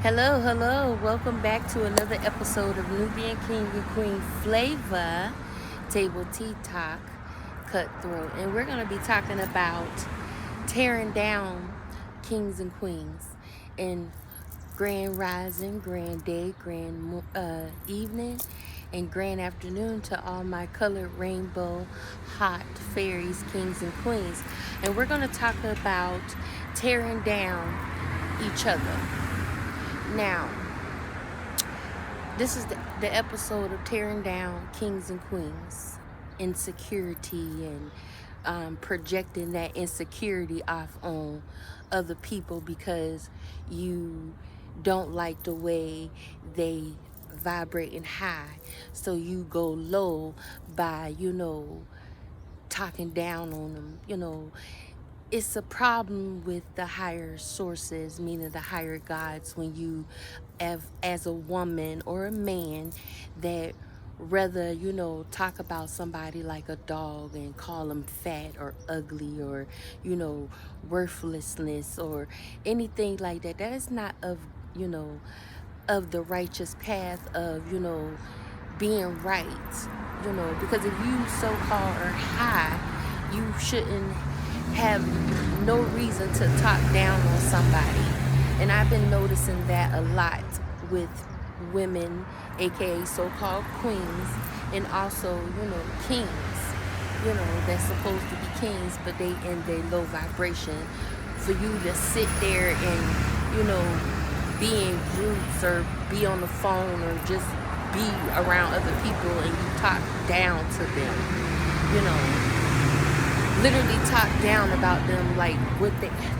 Hello. Welcome back to another episode of Nubian King and Queen Flavor Table Tea Talk Cutthroat. And we're going to be talking about tearing down kings and queens in grand rising, grand day, grand evening, and grand afternoon to all my colored rainbow hot fairies, kings and queens. And we're going to talk about tearing down each other. Now, this is the episode of tearing down kings and queens, insecurity, and projecting that insecurity off on other people because you don't like the way they vibrating high. So you go low by, talking down on them. It's a problem with the higher sources, meaning the higher gods, when you have, as a woman or a man, that rather, talk about somebody like a dog and call them fat or ugly or, worthlessness or anything like that. That is not of the righteous path of, being right, because if you so-called are high, you shouldn't have no reason to talk down on somebody. And I've been noticing that a lot with women, aka so-called queens, and also, kings, that's supposed to be kings, but they in their low vibration. For you to sit there and, be in groups or be on the phone or just be around other people and you talk down to them, literally talk down about them, like what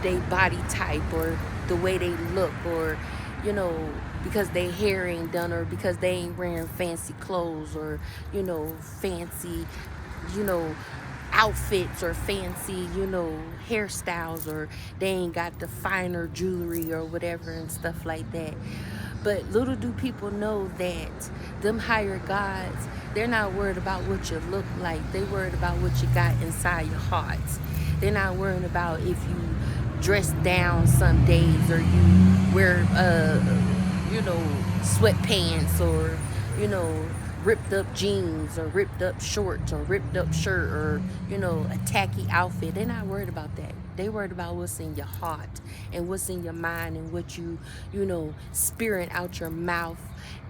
they body type or the way they look, or because they hair ain't done, or because they ain't wearing fancy clothes, or fancy outfits, or fancy hairstyles, or they ain't got the finer jewelry or whatever and stuff like that. But little do people know that them higher gods, they're not worried about what you look like. They worried about what you got inside your heart. They're not worried about if you dress down some days, or you wear sweatpants, or ripped up jeans, or ripped up shorts, or ripped up shirt, or a tacky outfit. They're not worried about that. They worried about what's in your heart and what's in your mind, and what you spewing out your mouth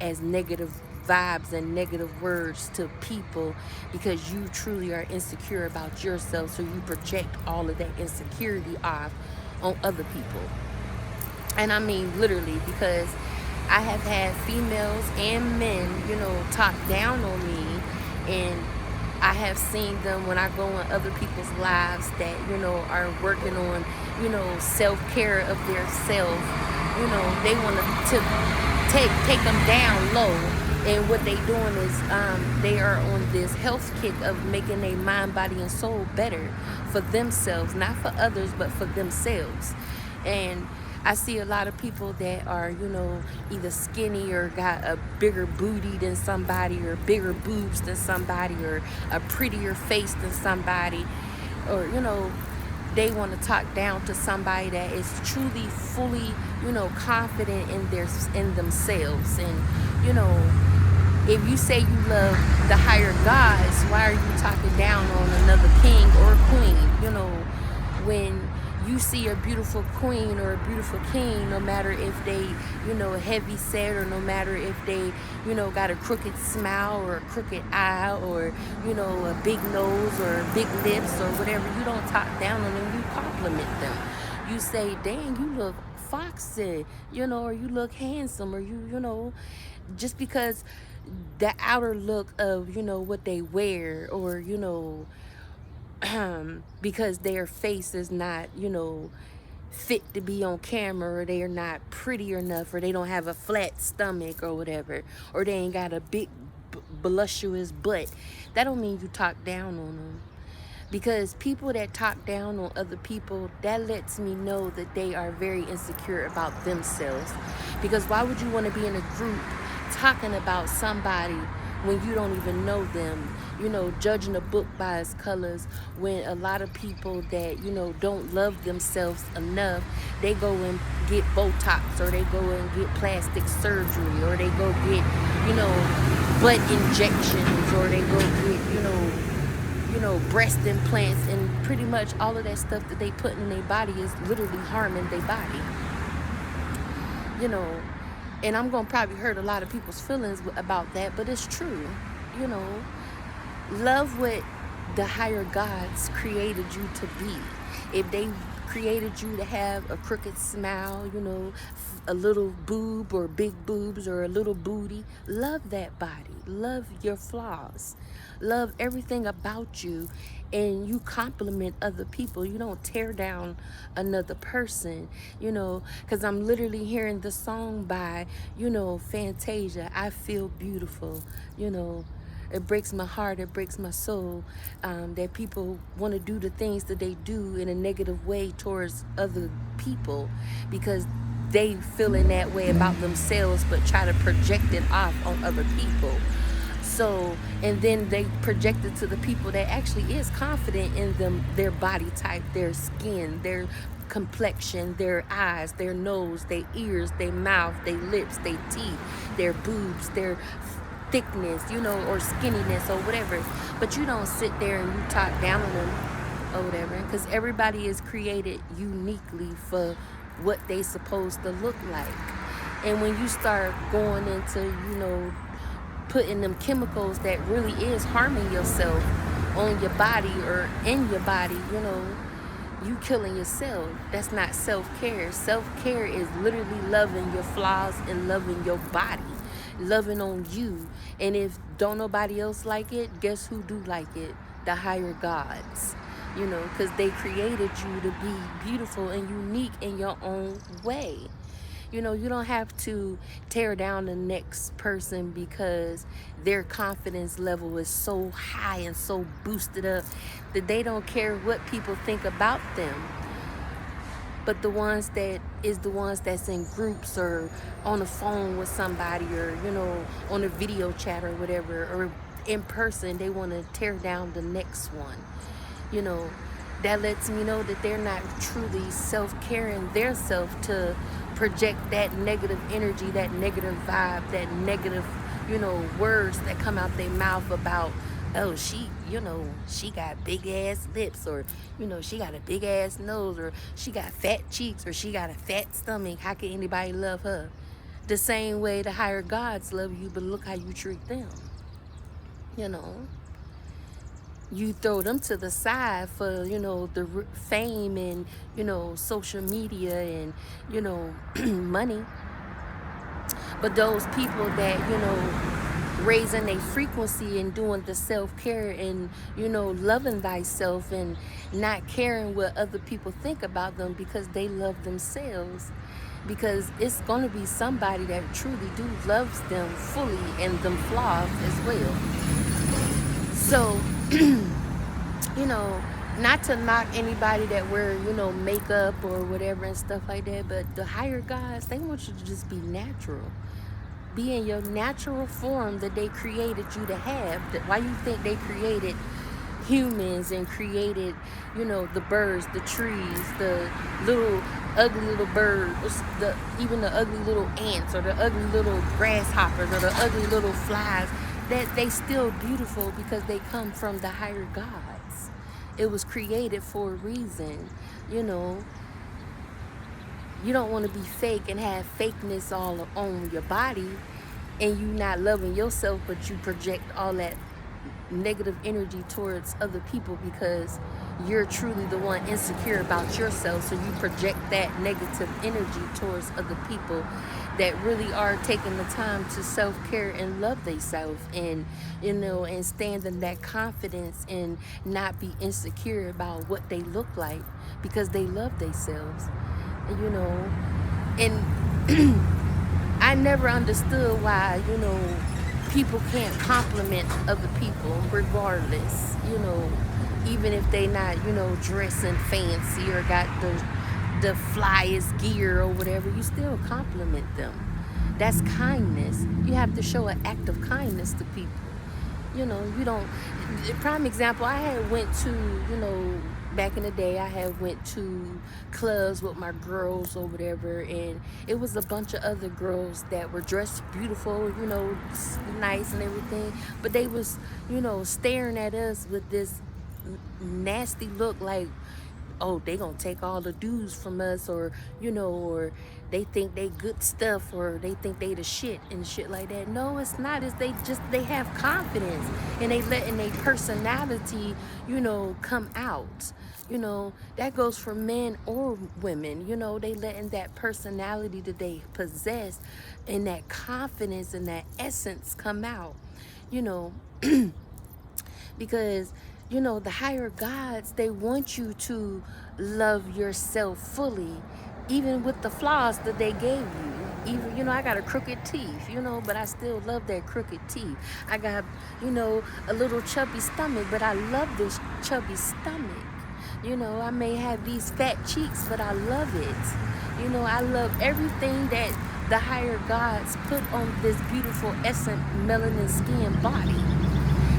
as negative vibes and negative words to people, because you truly are insecure about yourself. So you project all of that insecurity off on other people. And I mean literally, because I have had females and men, talk down on me, and I have seen them when I go in other people's lives that, are working on, self-care of their self. They want to take them down low. And what they doing is they are on this health kick of making their mind, body, and soul better for themselves, not for others, but for themselves. And I see a lot of people that are, either skinny or got a bigger booty than somebody, or bigger boobs than somebody, or a prettier face than somebody, or, they want to talk down to somebody that is truly, fully, confident in themselves. And, if you say you love the higher gods, why are you talking down on another king or queen? When you see a beautiful queen or a beautiful king, no matter if they, heavy set, or no matter if they, got a crooked smile or a crooked eye, or, a big nose or big lips or whatever, you don't talk down on them, you compliment them. You say, dang, you look foxy, or you look handsome, or you just because the outer look of, what they wear, or, because their face is not, fit to be on camera, or they are not pretty enough, or they don't have a flat stomach or whatever, or they ain't got a big voluptuous butt. That don't mean you talk down on them. Because people that talk down on other people, that lets me know that they are very insecure about themselves. Because why would you want to be in a group talking about somebody when you don't even know them? judging a book by its colors, when a lot of people that, don't love themselves enough, they go and get Botox, or they go and get plastic surgery, or they go get, butt injections, or they go get, breast implants, and pretty much all of that stuff that they put in their body is literally harming their body. And I'm gonna probably hurt a lot of people's feelings about that, but it's true. Love what the higher gods created you to be. If they created you to have a crooked smile, a little boob or big boobs or a little booty, love that body. Love your flaws. Love everything about you, and you compliment other people. You don't tear down another person, because I'm literally hearing the song by, Fantasia, I Feel Beautiful. It breaks my heart, it breaks my soul, that people want to do the things that they do in a negative way towards other people, because they feel in that way about themselves, but try to project it off on other people. So, and then they project it to the people that actually is confident in them, their body type, their skin, their complexion, their eyes, their nose, their ears, their mouth, their lips, their teeth, their boobs, their thickness, or skinniness or whatever. But you don't sit there and you talk down on them or whatever, because everybody is created uniquely for what they supposed to look like. And when you start going into, putting them chemicals that really is harming yourself on your body or in your body, you killing yourself. That's not self-care. Self-care is literally loving your flaws and loving your body, loving on you. And if don't nobody else like it, guess who do like it? The higher gods, because they created you to be beautiful and unique in your own way. You don't have to tear down the next person because their confidence level is so high and so boosted up that they don't care what people think about them. But the ones that's in groups or on the phone with somebody, or on a video chat or whatever, or in person, they want to tear down the next one. That lets me know that they're not truly self-caring their self to project that negative energy, that negative vibe, that negative, words that come out their mouth about, oh, she got big ass lips, or, she got a big ass nose, or she got fat cheeks, or she got a fat stomach. How can anybody love her? The same way the higher gods love you, but look how you treat them. You throw them to the side for, the fame and, social media and, money. But those people that, raising their frequency and doing the self-care and, loving thyself and not caring what other people think about them because they love themselves. Because it's going to be somebody that truly do loves them fully and them flaws as well. So, not to knock anybody that wear, makeup or whatever and stuff like that, but the higher gods, they want you to just be natural. Be in your natural form that they created you to have. Why you think they created humans and created, the birds, the trees, the little ugly little birds, even the ugly little ants, or the ugly little grasshoppers, or the ugly little flies, that they still beautiful because they come from the higher gods. It was created for a reason. You don't want to be fake and have fakeness all on your body, and you not loving yourself, but you project all that negative energy towards other people because you're truly the one insecure about yourself. So you project that negative energy towards other people that really are taking the time to self-care and love themselves, and and stand in that confidence and not be insecure about what they look like because they love themselves. And I never understood why people can't compliment other people regardless, even if they not dressing fancy or got the flyest gear or whatever. You still compliment them. That's kindness. You have to show an act of kindness to people. You know, you don't. Prime example, I had went to, you know, back in the day, I had went to clubs with my girls or whatever, and it was a bunch of other girls that were dressed beautiful, you know, nice and everything, but they was, you know, staring at us with this nasty look, like, oh, they gonna take all the dudes from us, or, you know, or they think they good stuff, or they think they the shit and shit like that. No, it's not. It's they have confidence, and they letting their personality, you know, come out. You know, that goes for men or women. You know, they letting that personality that they possess and that confidence and that essence come out. You know, because, you know, the higher gods, they want you to love yourself fully, even with the flaws that they gave you. Even, you know, I got a crooked teeth, you know, but I still love that crooked teeth. I got, you know, a little chubby stomach, but I love this chubby stomach. You know, I may have these fat cheeks, but I love it. You know, I love everything that the higher gods put on this beautiful, essence, melanin skin body.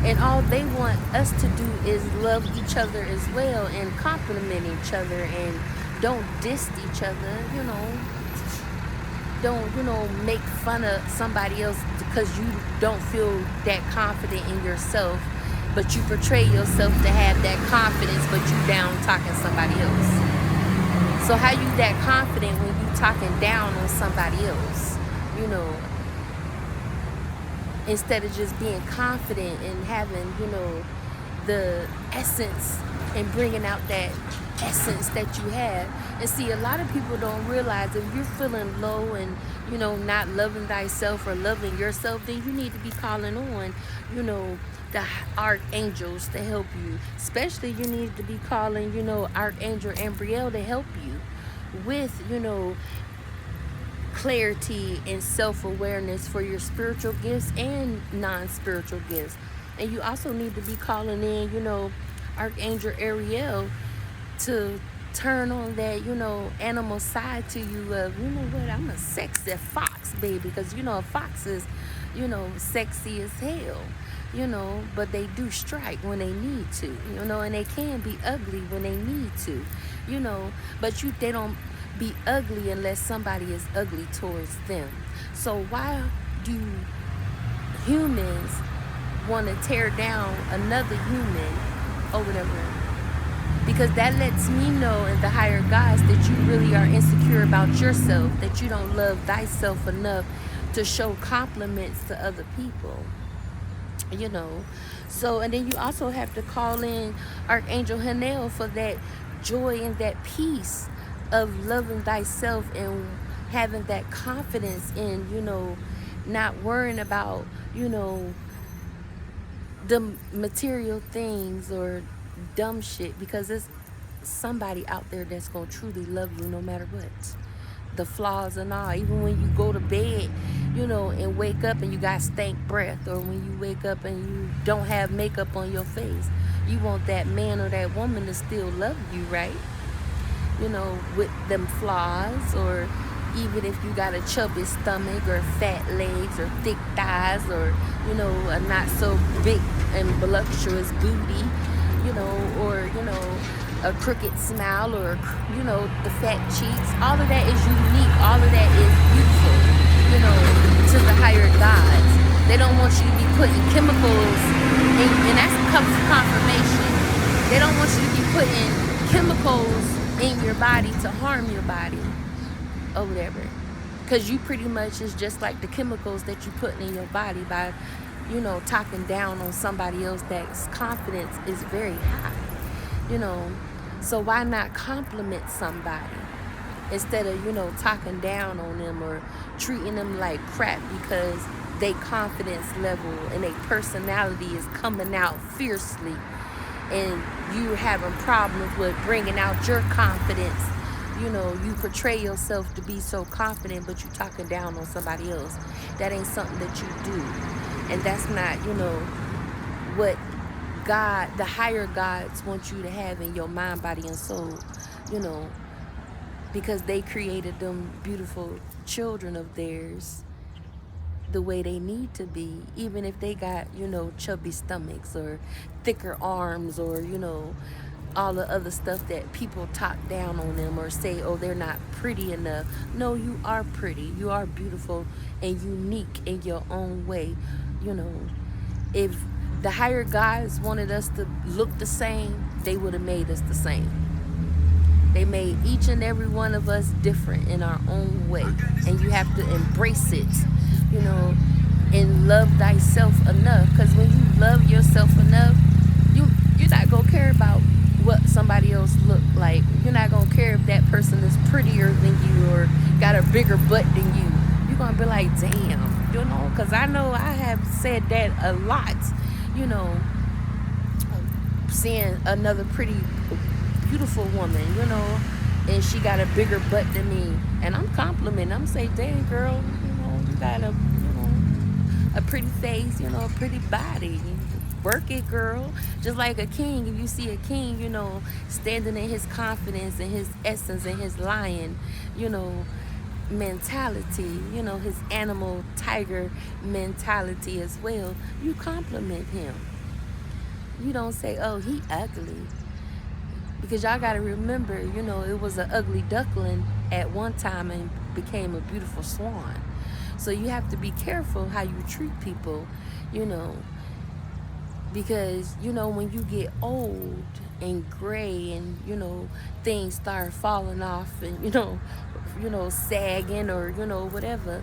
And all they want us to do is love each other as well, and compliment each other, and don't diss each other, you know. Don't, you know, make fun of somebody else because you don't feel that confident in yourself, but you portray yourself to have that confidence, but you down talking somebody else. So how you that confident when you talking down on somebody else, you know, instead of just being confident and having, you know, the essence and bringing out that essence that you have. And see, a lot of people don't realize if you're feeling low and, you know, not loving thyself or loving yourself, then you need to be calling on, you know, the archangels to help you. Especially you need to be calling, you know, Archangel Ambriel to help you with, you know, clarity and self-awareness for your spiritual gifts and non-spiritual gifts. And you also need to be calling in, you know, Archangel Ariel to turn on that, you know, animal side to you of, you know what, I'm a sexy fox, baby. Because, you know, a fox is, you know, sexy as hell, you know, but they do strike when they need to, you know, and they can be ugly when they need to, you know, but they don't be ugly unless somebody is ugly towards them. So why do humans want to tear down another human or whatever? Because that lets me know in the higher gods that you really are insecure about yourself, that you don't love thyself enough to show compliments to other people, you know. So, and then you also have to call in Archangel Hanel for that joy and that peace of loving thyself and having that confidence in, you know, not worrying about, you know, the material things or dumb shit, because there's somebody out there that's gonna truly love you no matter what, the flaws and all. Even when you go to bed, you know, and wake up and you got stank breath, or when you wake up and you don't have makeup on your face, you want that man or that woman to still love you, right? You know, with them flaws, or even if you got a chubby stomach or fat legs or thick thighs, or, you know, a not so big and voluptuous booty, you know, or, you know, a crooked smile, or, you know, the fat cheeks. All of that is unique. All of that is beautiful, you know, to the higher gods. They don't want you to be putting chemicals in, and that's confirmation. They don't want you to be putting chemicals in your body to harm your body or whatever, because you pretty much is just like the chemicals that you put in your body by, you know, talking down on somebody else that's confidence is very high, you know. So why not compliment somebody instead of, you know, talking down on them or treating them like crap because their confidence level and their personality is coming out fiercely, and you having problems with bringing out your confidence. You know, you portray yourself to be so confident, but you talking down on somebody else. That ain't something that you do. And that's not, you know, what God, the higher gods want you to have in your mind, body, and soul, you know, because they created them beautiful children of theirs the way they need to be, even if they got, chubby stomachs or thicker arms, or, all the other stuff that people talk down on them or say, oh, they're not pretty enough. No, you are pretty. You are beautiful and unique in your own way. You know, if the higher gods wanted us to look the same, they would have made us the same. They made each and every one of us different in our own way. And you have to embrace it, and love thyself enough. Because when you love yourself enough, you're not going to care about what somebody else look like. You're not going to care if that person is prettier than you or got a bigger butt than you. You're going to be like, damn, because I know I have said that a lot, seeing another pretty beautiful woman, and she got a bigger butt than me, and I'm complimenting. I'm saying, dang girl, you got a pretty face, a pretty body. Work it, girl. Just like a king, if you see a king, standing in his confidence and his essence and his lion, mentality, his animal tiger mentality as well, you compliment him. You don't say, oh, he ugly. Because y'all got to remember, it was an ugly duckling at one time and became a beautiful swan. So you have to be careful how you treat people, because, when you get old and gray and, things start falling off and, sagging or, whatever,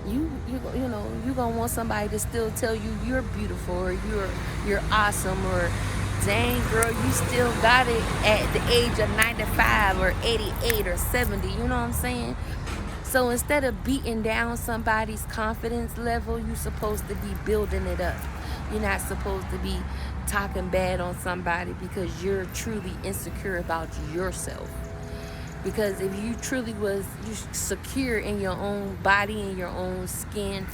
you're gonna want somebody to still tell you you're beautiful or you're awesome, or dang girl, you still got it at the age of 95 or 88 or 70. You know what I'm saying? So instead of beating down somebody's confidence level, you're supposed to be building it up. You're not supposed to be talking bad on somebody because you're truly insecure about yourself. Because if you truly was secure in your own body and your own skin,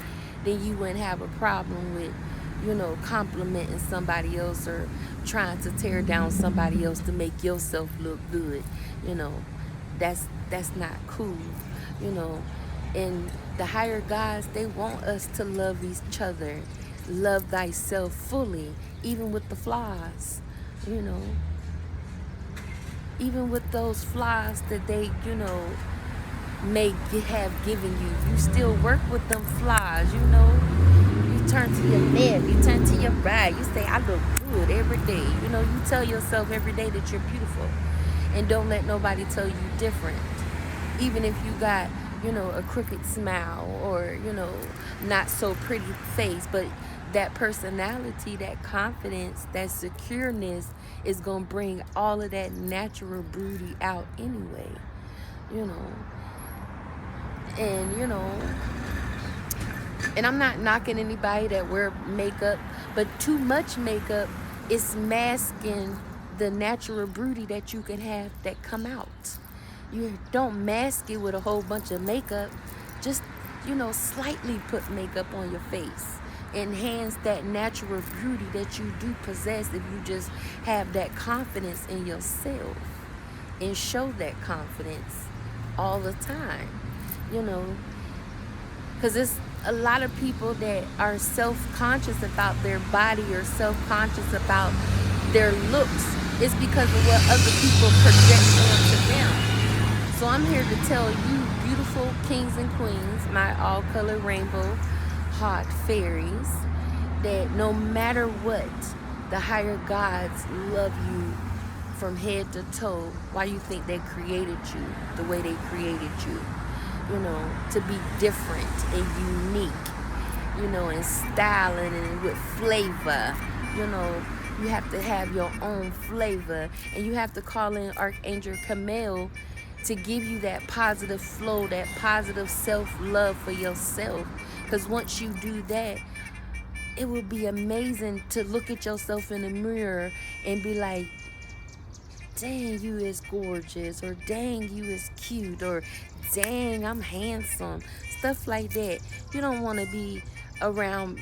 then you wouldn't have a problem with, complimenting somebody else or trying to tear down somebody else to make yourself look good. That's not cool. And the higher gods, they want us to love each other. Love thyself fully, even with the flaws, even with those flaws that they, may have given you. You still work with them flaws, You turn to your left, you turn to your right. You say, I look good every day. You tell yourself every day that you're beautiful. And don't let nobody tell you different. Even if you got, a crooked smile or, not so pretty face, but that personality, that confidence, that secureness is going to bring all of that natural beauty out anyway, And, and I'm not knocking anybody that wear makeup, but too much makeup is masking the natural beauty that you can have that come out. You don't mask it with a whole bunch of makeup. Just, slightly put makeup on your face. Enhance that natural beauty that you do possess if you just have that confidence in yourself and show that confidence all the time, because it's a lot of people that are self-conscious about their body or self-conscious about their looks. It's because of what other people project onto them. So I'm here to tell you, beautiful kings and queens, my all-color rainbow hot fairies, that no matter what, the higher gods love you from head to toe. Why you think they created you the way they created you? To be different and unique, and styling and with flavor. You have to have your own flavor, and you have to call in Archangel Camille to give you that positive flow, that positive self-love for yourself. Because once you do that, it will be amazing to look at yourself in the mirror and be like, dang, you is gorgeous, or dang, you is cute, or dang, I'm handsome. Stuff like that. You don't want to be around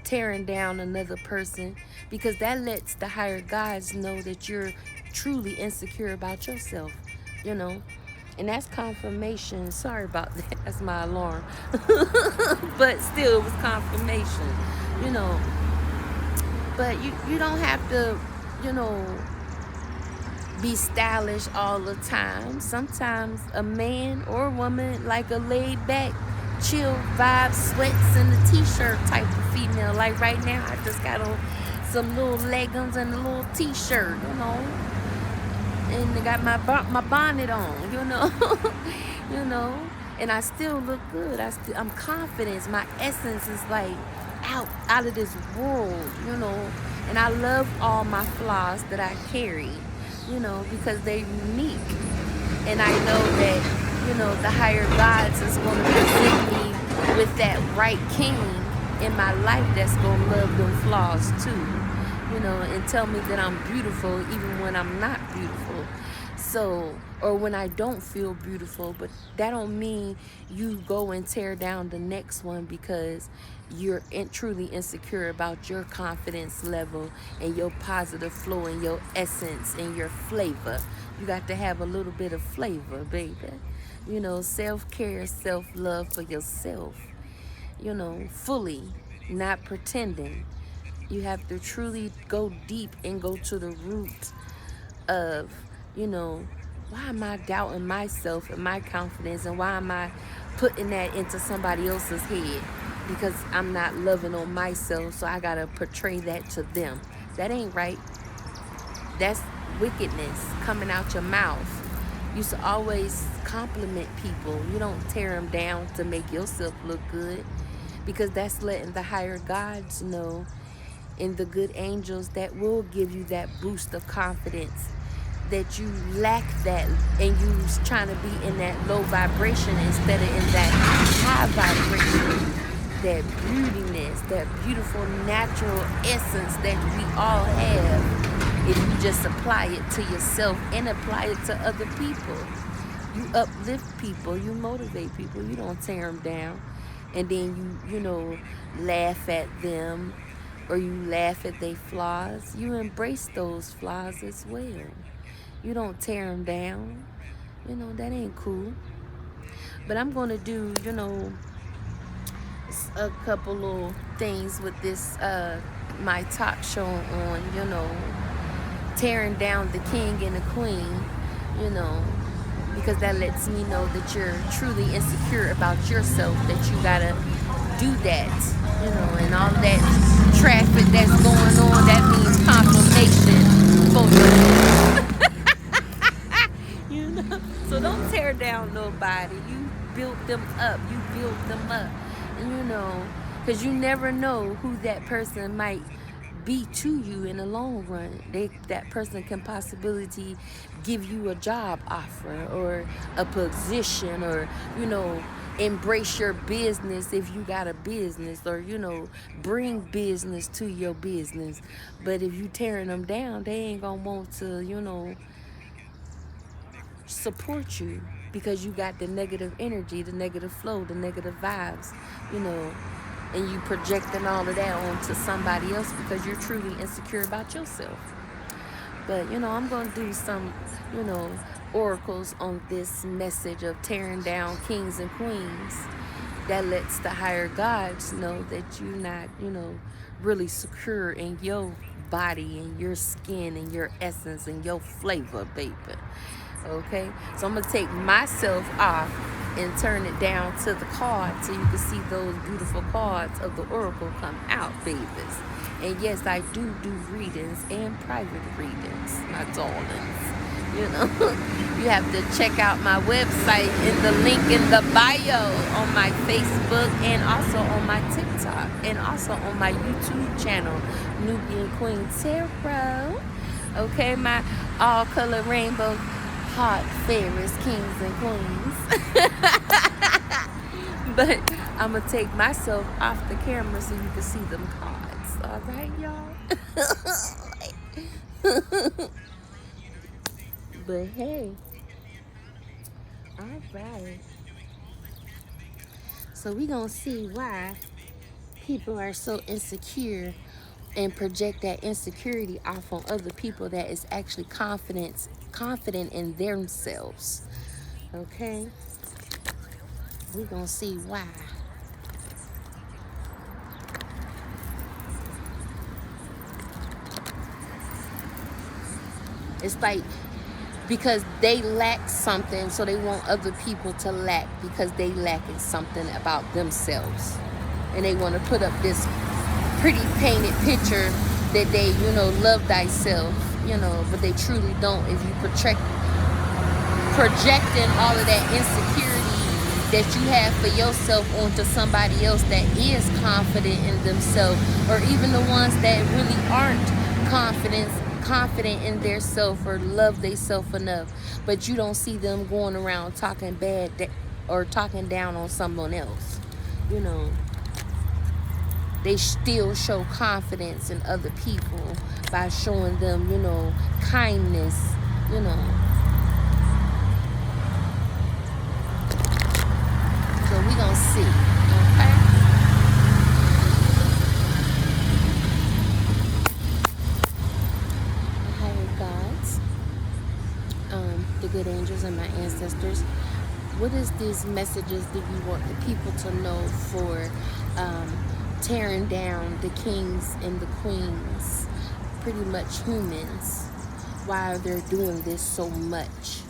tearing down another person, because that lets the higher gods know that you're truly insecure about yourself. And that's confirmation. Sorry about that. That's my alarm. But still, it was confirmation, you know. But you don't have to, you know, be stylish all the time. Sometimes a man or a woman like a laid back, chill vibe, sweats and a t-shirt type of female. Like right now, I just got on some little leggings and a little t-shirt, you know, and I got my bonnet on, you know, you know, and I still look good. I'm confident. My essence is like out of this world, you know, and I love all my flaws that I carry, you know, because they're unique, and I know that, you know, the higher gods is going to present me with that right king in my life that's going to love them flaws too, you know, and tell me that I'm beautiful even when I'm not beautiful. So, or when I don't feel beautiful, but that don't mean you go and tear down the next one because you're truly insecure about your confidence level and your positive flow and your essence and your flavor. You got to have a little bit of flavor, baby. You know, self-care, self-love for yourself, you know, fully, not pretending. You have to truly go deep and go to the root of, you know, why am I doubting myself and my confidence, and why am I putting that into somebody else's head? Because I'm not loving on myself, so I gotta portray that to them. That ain't right. That's wickedness coming out your mouth. You should always compliment people. You don't tear them down to make yourself look good, because that's letting the higher gods know, and the good angels that will give you that boost of confidence, that you lack that, and you trying to be in that low vibration instead of in that high vibration, that beautiness, that beautiful natural essence that we all have, if you just apply it to yourself and apply it to other people. You uplift people, you motivate people, you don't tear them down, and then you know, laugh at them, or you laugh at their flaws. You embrace those flaws as well. You don't tear them down. You know, that ain't cool. But I'm going to do, you know, a couple little things with this, my talk show on, you know, tearing down the king and the queen, you know, because that lets me know that you're truly insecure about yourself, that you gotta do that, you know, and all that traffic that's going on, that means confirmation for you, you know. So don't tear down nobody. You build them up. You build them up, and you know, because you never know who that person might be to you in the long run. That person can possibility give you a job offer or a position, or, you know, embrace your business if you got a business, or, you know, bring business to your business. But if you tearing them down, they ain't gonna want to, you know, support you, because you got the negative energy, the negative flow, the negative vibes, you know, and you projecting all of that onto somebody else because you're truly insecure about yourself. But, you know, I'm going to do some, you know, oracles on this message of tearing down kings and queens, that lets the higher gods know that you're not, you know, really secure in your body and your skin and your essence and your flavor, baby. Okay, so I'm gonna take myself off and turn it down to the cards so you can see those beautiful cards of the oracle come out, babies. And yes, I do readings and private readings, my darlings. You know, you have to check out my website in the link in the bio, on my Facebook, and also on my TikTok, and also on my YouTube channel, Nubian Queen Tarot. Okay, my all color rainbow heart fairies, kings and queens. But I'm gonna take myself off the camera so you can see them cards. All right, y'all. But hey, all right. So we gonna see why people are so insecure and project that insecurity off on other people that is actually confident in themselves. Okay? We gonna see why. It's like because they lack something, so they want other people to lack because they lacking something about themselves. And they want to put up this pretty painted picture that they, love thyself, but they truly don't. If you projecting all of that insecurity that you have for yourself onto somebody else that is confident in themselves, or even the ones that really aren't confident in their self or love they self enough, but you don't see them going around talking bad or talking down on someone else. They still show confidence in other people by showing them, kindness, So we gonna see, okay? Higher gods, the good angels and my ancestors. What is these messages that you want the people to know for tearing down the kings and the queens, pretty much humans, why they're doing this so much?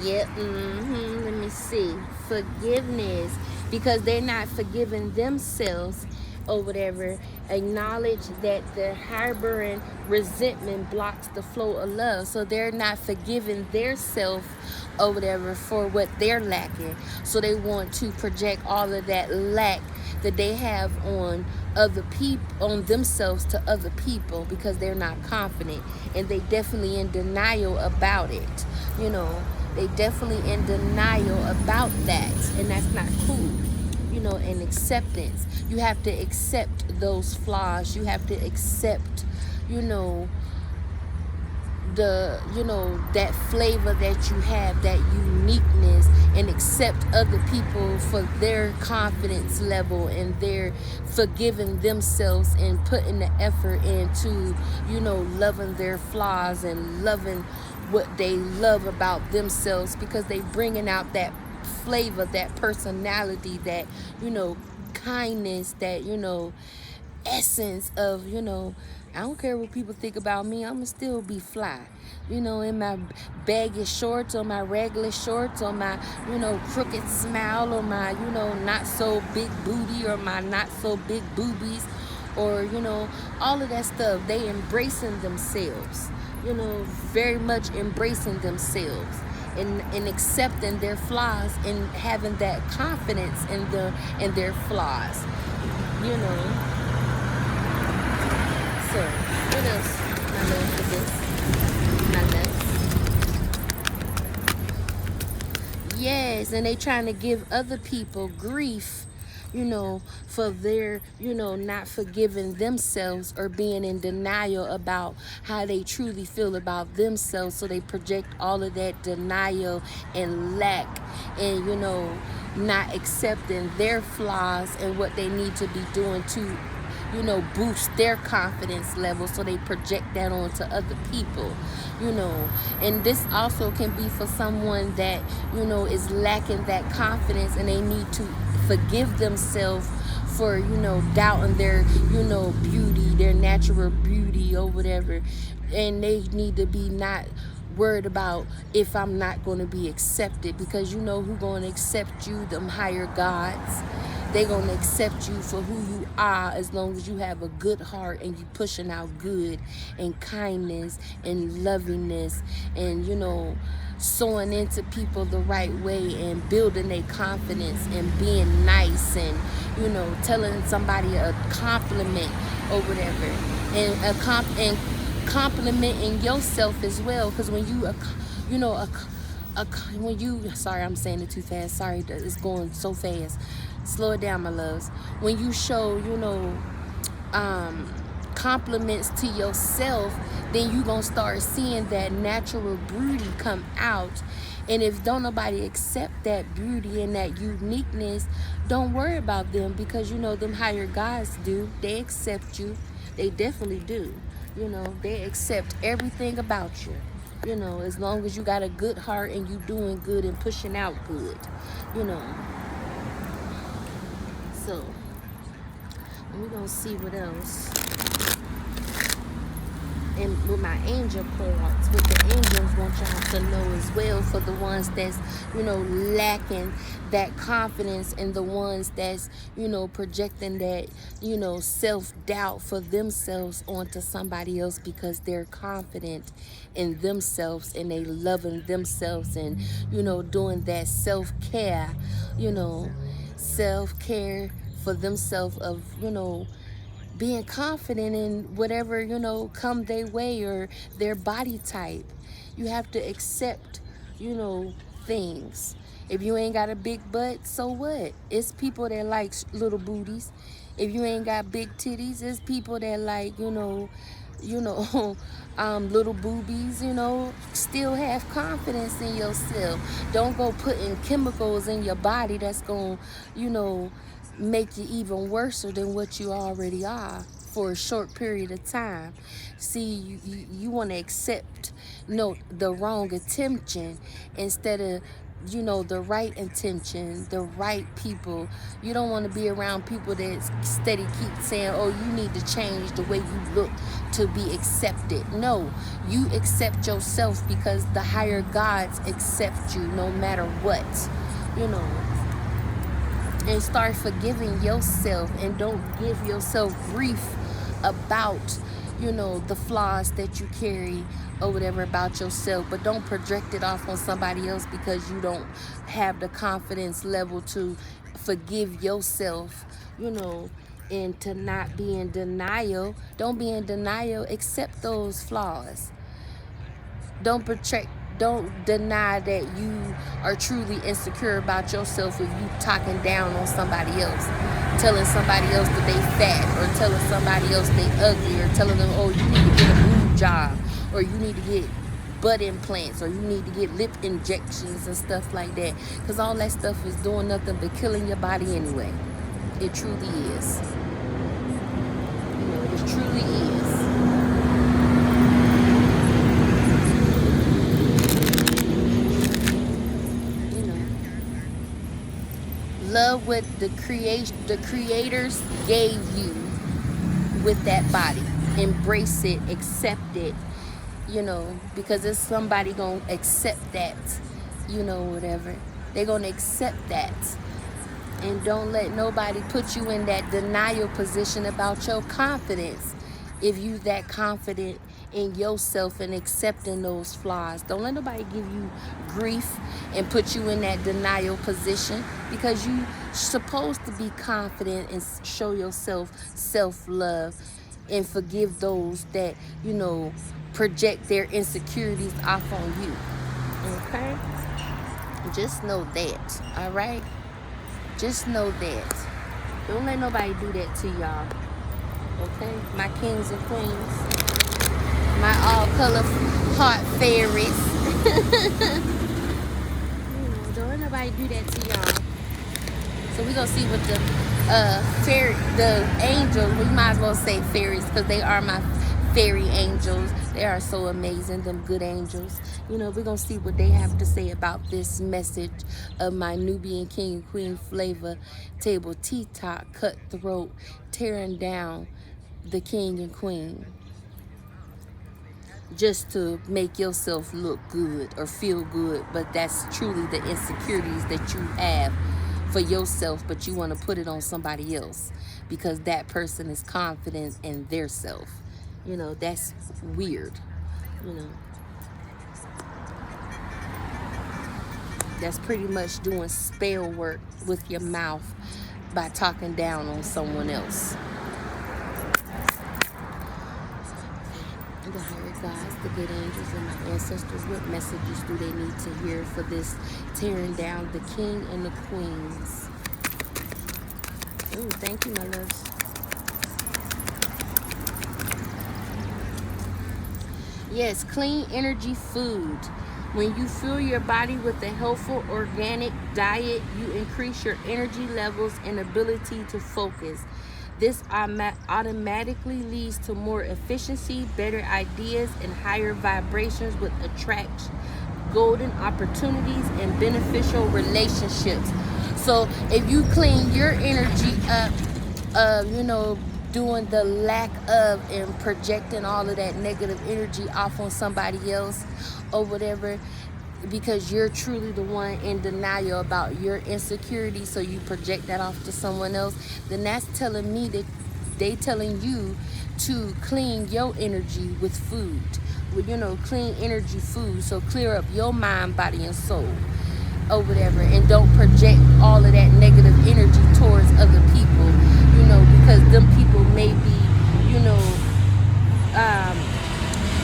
Yep, let me see. Forgiveness, because they're not forgiving themselves or whatever. Acknowledge that the harboring resentment blocks the flow of love. So they're not forgiving their self or whatever for what they're lacking. So they want to project all of that lack that they have on other people, on themselves, to other people, because they're not confident, and they definitely in denial about it. They definitely in denial about that, and that's not cool. And acceptance. You have to accept those flaws. You have to accept, that flavor that you have, that uniqueness, and accept other people for their confidence level and their forgiving themselves and putting the effort into, loving their flaws and loving what they love about themselves, because they bringing out that flavor, that personality, that, kindness, that, essence of, I don't care what people think about me, I'ma still be fly. In my baggy shorts, or my regular shorts, or my, crooked smile, or my, not so big booty, or my not so big boobies, or, all of that stuff. They embracing themselves, very much embracing themselves. And accepting their flaws and having that confidence in their flaws, So, what else, my love, for this? My love. Yes, and they trying to give other people grief, for their, not forgiving themselves or being in denial about how they truly feel about themselves. So they project all of that denial and lack and, not accepting their flaws and what they need to be doing to, boost their confidence level. So they project that onto other people, and this also can be for someone that, is lacking that confidence, and they need to forgive themselves for, doubting their, beauty, their natural beauty or whatever. And they need to be not worried about if I'm not going to be accepted, because who going to accept you? Them higher gods. They going to accept you for who you are, as long as you have a good heart and you pushing out good and kindness and lovingness and, sewing into people the right way and building their confidence and being nice and, telling somebody a compliment or whatever, and complimenting yourself as well. Because when you, when you, sorry, I'm saying it too fast. Sorry, it's going so fast. Slow it down, my loves. When you show, compliments to yourself, then you gonna start seeing that natural beauty come out, And if don't nobody accept that beauty and that uniqueness, don't worry about them, because you know them higher gods do. They accept you. They definitely do. You know, they accept everything about you. You know, as long as you got a good heart and you doing good and pushing out good. You know. So, we're going to see what else. And with my angel cards, what the angels want y'all to know as well, for the ones that's, you know, lacking that confidence, and the ones that's, you know, projecting that, you know, self-doubt for themselves onto somebody else, because they're confident in themselves and they loving themselves, and, you know, doing that self-care, you know, self-care for themselves, of, you know, being confident in whatever, you know, come their way, or their body type. You have to accept, you know, things. If you ain't got a big butt, so what? It's people that like little booties. If you ain't got big titties, it's people that like, you know, little boobies. You know, still have confidence in yourself. Don't go putting chemicals in your body that's gonna, you know, make you even worse than what you already are for a short period of time. See, you want to accept, no, the wrong attention instead of, you know, the right intention, the right people. You don't want to be around people that steady keep saying, oh, you need to change the way you look to be accepted. No, you accept yourself, because the higher gods accept you no matter what, you know. And start forgiving yourself, and don't give yourself grief about, you know, the flaws that you carry or whatever about yourself. But don't project it off on somebody else, because you don't have the confidence level to forgive yourself, you know, and to not be in denial. Don't be in denial. Accept those flaws. Don't deny that you are truly insecure about yourself if you talking down on somebody else, telling somebody else that they fat, or telling somebody else they ugly, or telling them, oh, you need to get a boob job, or you need to get butt implants, or you need to get lip injections and stuff like that, because all that stuff is doing nothing but killing your body anyway. It truly is. You know, it truly is. Love what the creators gave you with that body. Embrace it, accept it, you know, because there's somebody gonna accept that, you know, whatever. They're gonna accept that. And don't let nobody put you in that denial position about your confidence. If you that confident in yourself and accepting those flaws, don't let nobody give you grief and put you in that denial position, because you supposed to be confident and show yourself self-love and forgive those that, you know, project their insecurities off on you. Okay? Just know that. All right? Just know that. Don't let nobody do that to y'all. Okay? My kings and queens. My all-color heart fairies. Don't let nobody do that to y'all. So we're going to see what the angels, we might as well say fairies, because they are my fairy angels. They are so amazing, them good angels. You know, we're going to see what they have to say about this message of my Nubian King and Queen Flavor Table Tea Talk Cutthroat, tearing down the king and queen just to make yourself look good or feel good. But that's truly the insecurities that you have for yourself, but you want to put it on somebody else because that person is confident in their self. You know, that's weird. You know, that's pretty much doing spell work with your mouth by talking down on someone else. The higher gods, the good angels, and my ancestors, what messages do they need to hear for this tearing down the king and the queens? Ooh, thank you, my loves. Yes, clean energy food. When you fuel your body with a healthful organic diet, you increase your energy levels and ability to focus. This automatically leads to more efficiency, better ideas, and higher vibrations, with attract golden opportunities and beneficial relationships. So if you clean your energy up, doing the lack of and projecting all of that negative energy off on somebody else or whatever, because you're truly the one in denial about your insecurity, so you project that off to someone else, then that's telling me that they telling you to clean your energy with food, with, clean energy food. So clear up your mind, body, and soul or whatever, and don't project all of that negative energy towards other people, because them people may be,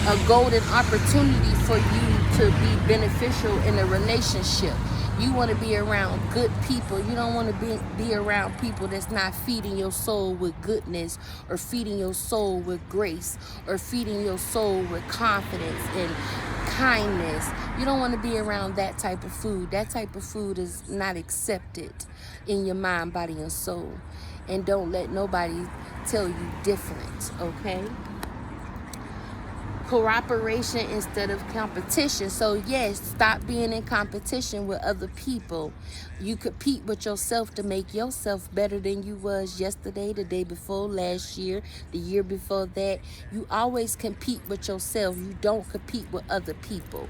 a golden opportunity for you to be beneficial in a relationship. You want to be around good people. You don't want to be around people that's not feeding your soul with goodness, or feeding your soul with grace, or feeding your soul with confidence and kindness. You don't want to be around that type of food. That type of food is not accepted in your mind, body, and soul. And don't let nobody tell you different, okay? Cooperation instead of competition. So yes, stop being in competition with other people. You compete with yourself to make yourself better than you was yesterday, the day before, last year, the year before that. You always compete with yourself. You don't compete with other people.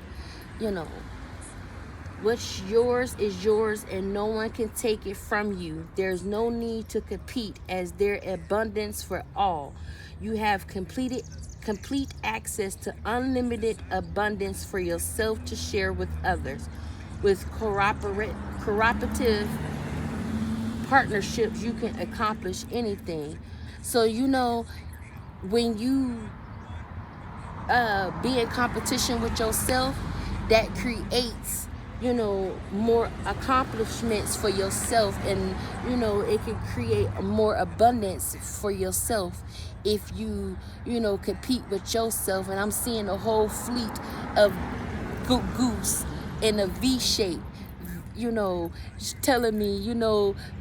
What's yours is yours, and no one can take it from you. There's no need to compete, as there abundance for all. You have complete access to unlimited abundance for yourself to share with others. With cooperative partnerships, you can accomplish anything. So when you be in competition with yourself, that creates more accomplishments for yourself, and it can create more abundance for yourself if you compete with yourself. And I'm seeing a whole fleet of goose in a V shape, telling me,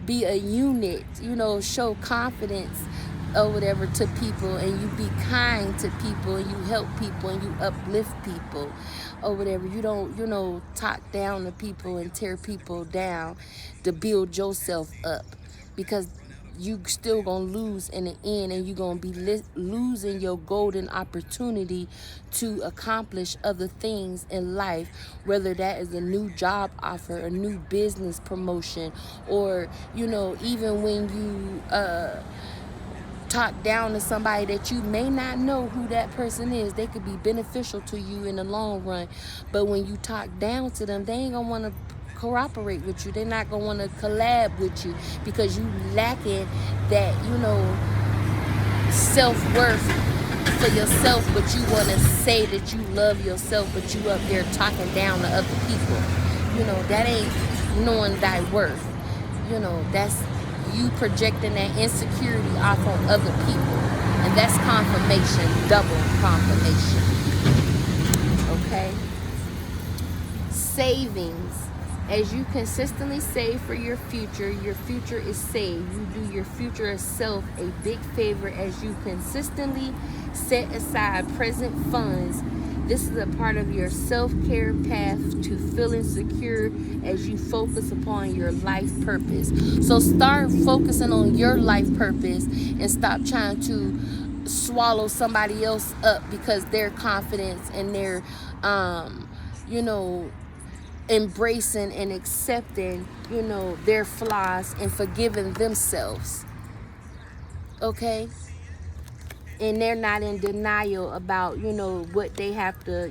be a unit, show confidence or whatever to people, and you be kind to people, and you help people, and you uplift people or whatever. You don't, talk down to people and tear people down to build yourself up, because you still gonna lose in the end, and you gonna be losing your golden opportunity to accomplish other things in life, whether that is a new job offer, a new business promotion, or even when you talk down to somebody that you may not know who that person is. They could be beneficial to you in the long run, but when you talk down to them, they ain't gonna want to cooperate with you. They're not gonna want to collab with you, because you lacking that self-worth for yourself. But you want to say that you love yourself, but you up there talking down to other people. That ain't knowing thy worth. That's you projecting that insecurity off on other people, and that's confirmation, double confirmation. Okay? Savings. As you consistently save for your future is saved. You do your future self a big favor as you consistently set aside present funds. This is a part of your self-care path to feeling secure as you focus upon your life purpose. So start focusing on your life purpose, and stop trying to swallow somebody else up because their confidence and their embracing and accepting their flaws and forgiving themselves. Okay? And they're not in denial about what they have to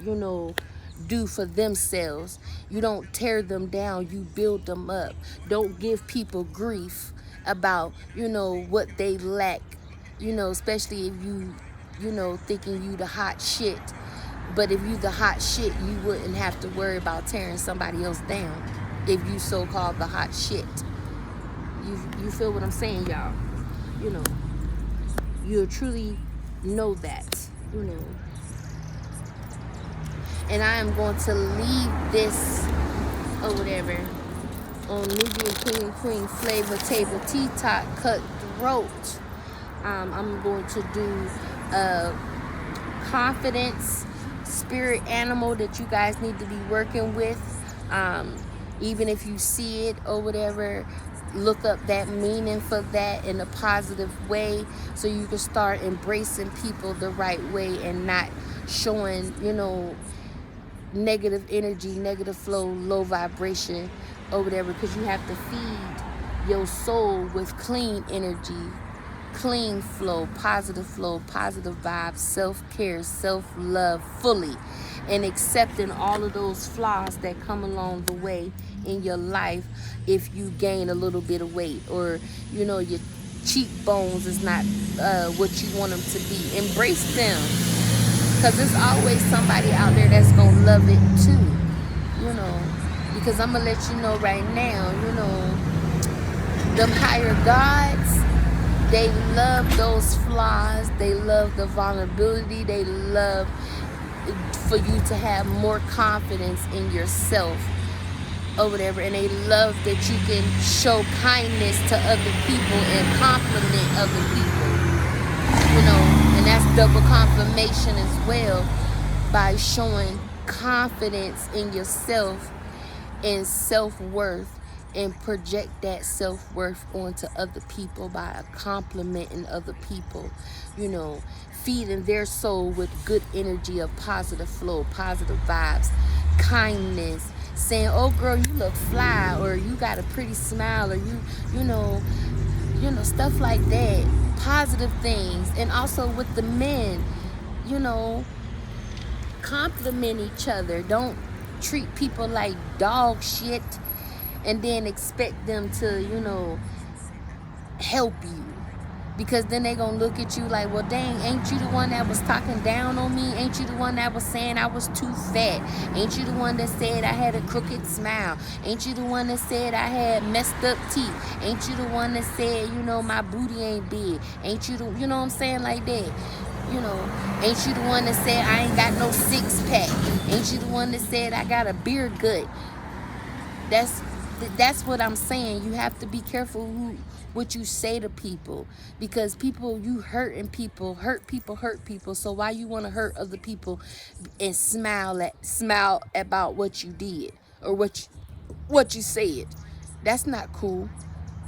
do for themselves. You don't tear them down, you build them up. Don't give people grief about what they lack, especially if you thinking you the hot shit. But if you the hot shit, you wouldn't have to worry about tearing somebody else down if you so-called the hot shit. You feel what I'm saying, y'all? You'll truly know that. And I am going to leave this or whatever on Nubian King and Queen Flavor Table Tea Tot Cutthroat. I'm going to do confidence spirit animal that you guys need to be working with. Even if you see it or whatever, look up that meaning for that in a positive way, so you can start embracing people the right way and not showing, negative energy, negative flow, low vibration or whatever, because you have to feed your soul with clean energy, clean flow, positive vibes, self-care, self-love fully, and accepting all of those flaws that come along the way in your life. If you gain a little bit of weight, or your cheekbones is not what you want them to be, embrace them, because there's always somebody out there that's gonna love it too. Because I'm gonna let you know right now, them higher gods, they love those flaws. They love the vulnerability. They love for you to have more confidence in yourself or whatever. And they love that you can show kindness to other people and compliment other people. And that's double confirmation as well, by showing confidence in yourself and self-worth, and project that self-worth onto other people by complimenting other people, feeding their soul with good energy of positive flow, positive vibes, kindness, saying, oh girl, you look fly, or you got a pretty smile, or stuff like that, positive things. And also with the men, compliment each other. Don't treat people like dog shit and then expect them to, help you. Because then they gonna look at you like, well, dang, ain't you the one that was talking down on me? Ain't you the one that was saying I was too fat? Ain't you the one that said I had a crooked smile? Ain't you the one that said I had messed up teeth? Ain't you the one that said, my booty ain't big? Ain't you you know what I'm saying, like that? Ain't you the one that said I ain't got no six pack? Ain't you the one that said I got a beer gut? That's what I'm saying. You have to be careful what you say to people, because you hurt people. So why you want to hurt other people and smile about what you did or what you said? That's not cool,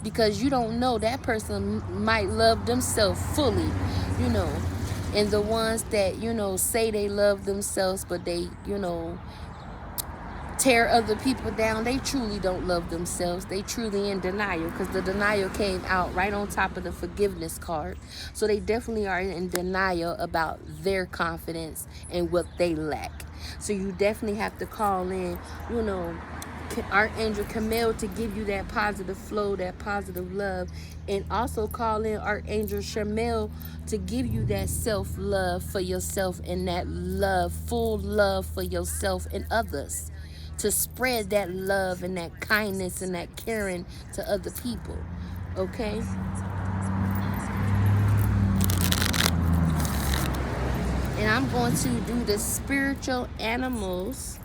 because you don't know, that person might love themselves fully, and the ones that say they love themselves, but they tear other people down, they truly don't love themselves. They truly in denial, because the denial came out right on top of the forgiveness card. So they definitely are in denial about their confidence and what they lack. So you definitely have to call in, Archangel Camille to give you that positive flow, that positive love, and also call in Archangel Shamil to give you that self-love for yourself, and that love, full love for yourself and others, to spread that love and that kindness and that caring to other people. Okay? And I'm going to do the spiritual animals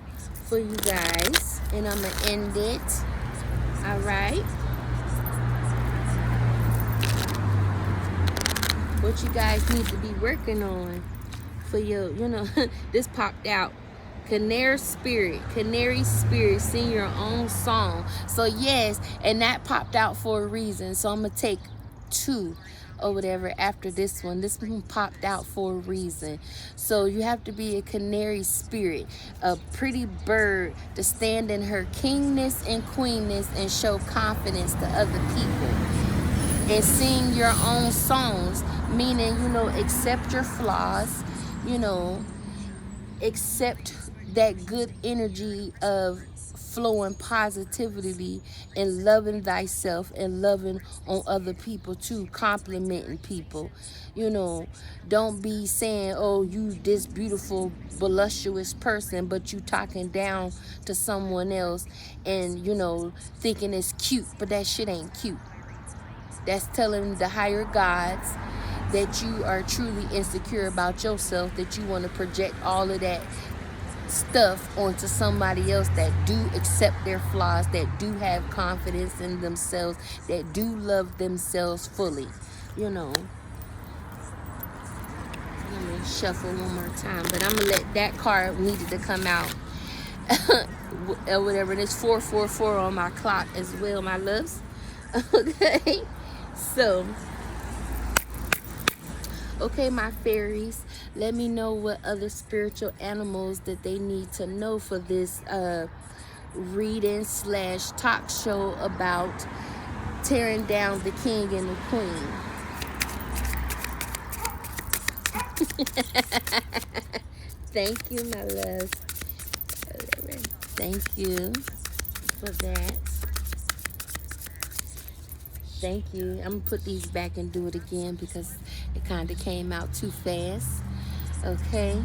for you guys, and I'm going to end it. All right? What you guys need to be working on for your, this popped out. Canary spirit, sing your own song. So yes, and that popped out for a reason. So I'm gonna take 2 or whatever after this one. This one popped out for a reason. So you have to be a canary spirit, a pretty bird to stand in her kingness and queenness and show confidence to other people. And sing your own songs, meaning, accept your flaws, accept that good energy of flowing positivity and loving thyself and loving on other people too, complimenting people. Don't be saying, oh, you this beautiful voluptuous person, but you talking down to someone else and thinking it's cute, but that shit ain't cute. That's telling the higher gods that you are truly insecure about yourself, that you want to project all of that stuff onto somebody else that do accept their flaws, that do have confidence in themselves, that do love themselves fully. You know, let me shuffle one more time, but I'm gonna let that card needed to come out. Or whatever. And it's 444 on my clock as well, my loves. Okay, so okay, my fairies, let me know what other spiritual animals that they need to know for this reading slash talk show about tearing down the king and the queen. Thank you, my love. Thank you for that. Thank you. I'm gonna put these back and do it again because it kind of came out too fast. Okay.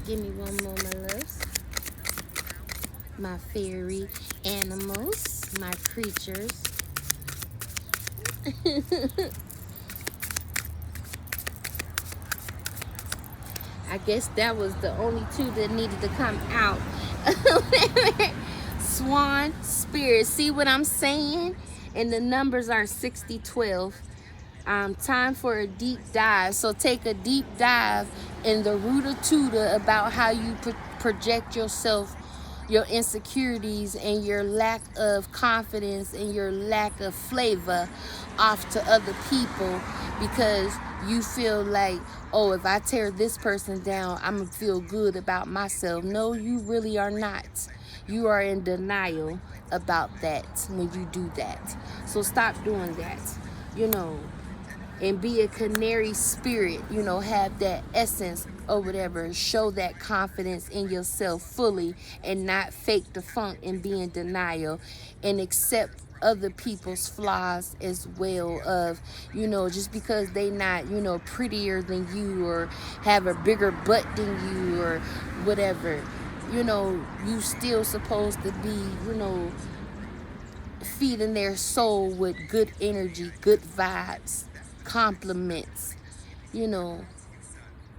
Give me one more, my loves. My fairy animals, my creatures. I guess that was the only two that needed to come out. Swan, spirit. See what I'm saying? And the numbers are 6012. Time for a deep dive. So take a deep dive in the rooter-tooter about how you project yourself, your insecurities, and your lack of confidence and your lack of flavor off to other people because you feel like, oh, if I tear this person down, I'm gonna feel good about myself. No, you really are not. You are in denial about that when you do that. So stop doing that, you know, and be a canary spirit, you know, have that essence or whatever. Show that confidence in yourself fully and not fake the funk and be in denial, and accept other people's flaws as well. Of, you know, just because they not, you know, prettier than you or have a bigger butt than you or whatever, you know, you still supposed to be, you know, feeding their soul with good energy, good vibes, compliments, you know,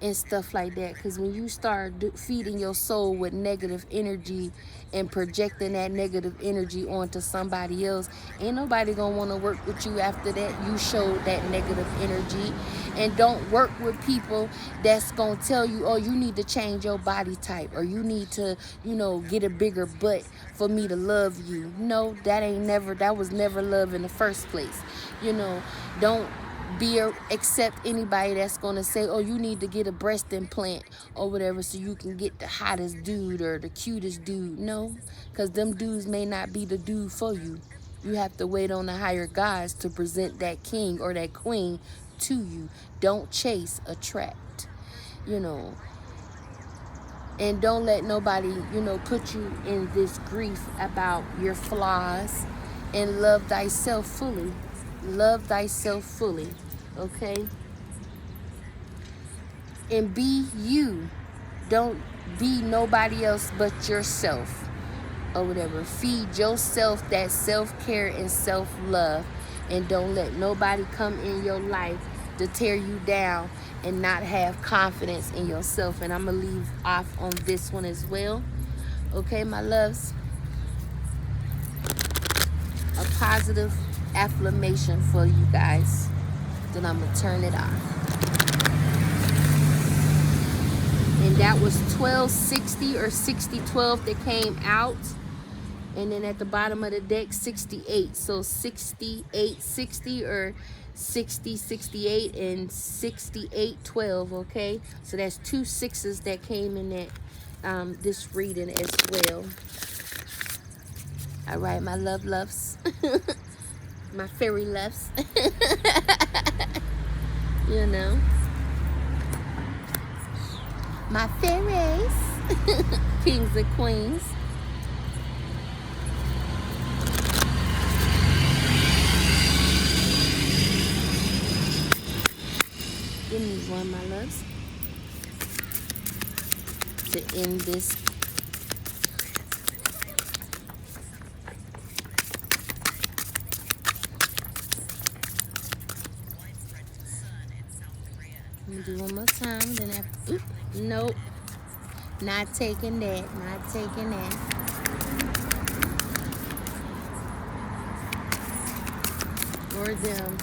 and stuff like that. Because when you start feeding your soul with negative energy and projecting that negative energy onto somebody else, ain't nobody gonna want to work with you after that. You showed that negative energy. And don't work with people that's gonna tell you, oh, you need to change your body type, or you need to, you know, get a bigger butt for me to love you. No, that was never love in the first place. You know, don't accept anybody that's gonna say, oh, you need to get a breast implant or whatever so you can get the hottest dude or the cutest dude. No, because them dudes may not be the dude for you. You have to wait on the higher gods to present that king or that queen to you. Don't chase, attract, you know. And don't let nobody, you know, put you in this grief about your flaws. And love thyself fully. Love thyself fully. Okay? And be you. Don't be nobody else but yourself or whatever. Feed yourself that self-care and self-love. And don't let nobody come in your life to tear you down and not have confidence in yourself. And I'm going to leave off on this one as well. Okay, my loves? A positive affirmation for you guys. Then I'm going to turn it off. And that was 1260 or 6012 that came out. And then at the bottom of the deck, 68. So 6860 or 6068 and 6812. Okay, so that's two sixes that came in that this reading as well. All right, my loves. My fairy loves. You know, my fairies. Kings and queens. Give me one, my loves, to end this. me do one more time. Then after, oop, nope. Not taking that. Not taking that. Or them.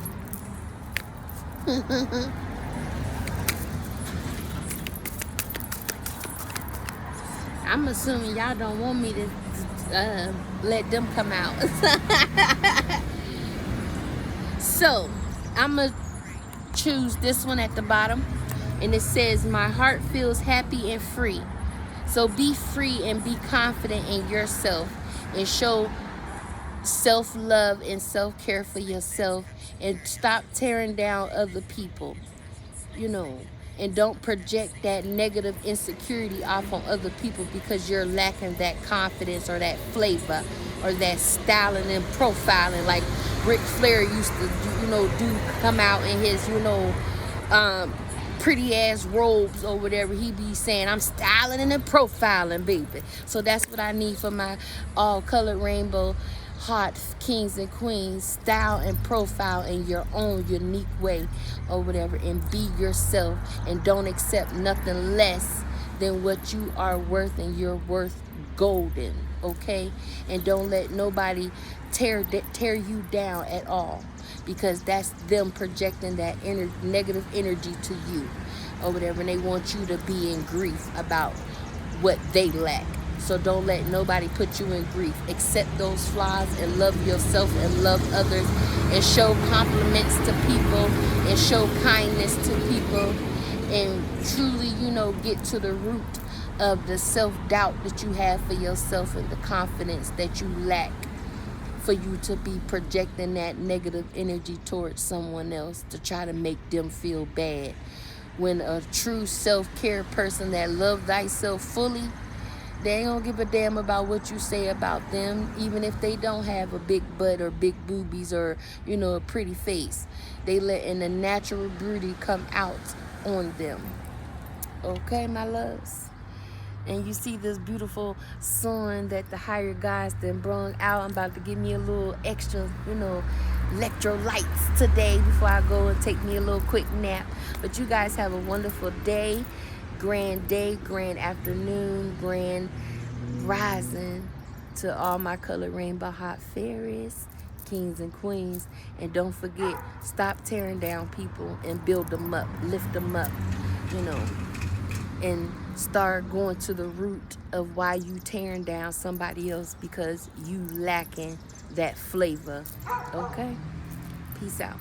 I'm assuming y'all don't want me to let them come out. So, I'm going to choose this one at the bottom. And it says, my heart feels happy and free. So be free and be confident in yourself. And show self-love and self-care for yourself. And stop tearing down other people. You know, and don't project that negative insecurity off on other people because you're lacking that confidence or that flavor or that styling and profiling like Ric Flair used to do come out in his pretty ass robes or whatever. He be saying, I'm styling and profiling, baby. So that's what I need for my all colored rainbow hot kings and queens. Style and profile in your own unique way or whatever, and be yourself, and don't accept nothing less than what you are worth, and you're worth golden, okay? And don't let nobody tear you down at all, because that's them projecting that negative energy to you or whatever, and they want you to be in grief about what they lack. So don't let nobody put you in grief. Accept those flaws and love yourself and love others, and show compliments to people and show kindness to people, and truly, get to the root of the self-doubt that you have for yourself and the confidence that you lack for you to be projecting that negative energy towards someone else to try to make them feel bad. When a true self-care person that loves thyself fully, they ain't gonna give a damn about what you say about them, even if they don't have a big butt or big boobies or, a pretty face. They letting the natural beauty come out on them. Okay, my loves? And you see this beautiful sun that the higher gods then brung out. I'm about to give me a little extra, electrolytes today before I go and take me a little quick nap. But you guys have a wonderful day, grand afternoon, grand rising to all my color rainbow hot fairies, kings and queens. And don't forget, stop tearing down people and build them up, lift them up, and start going to the root of why you tearing down somebody else, because you lacking that flavor. Okay? Peace out.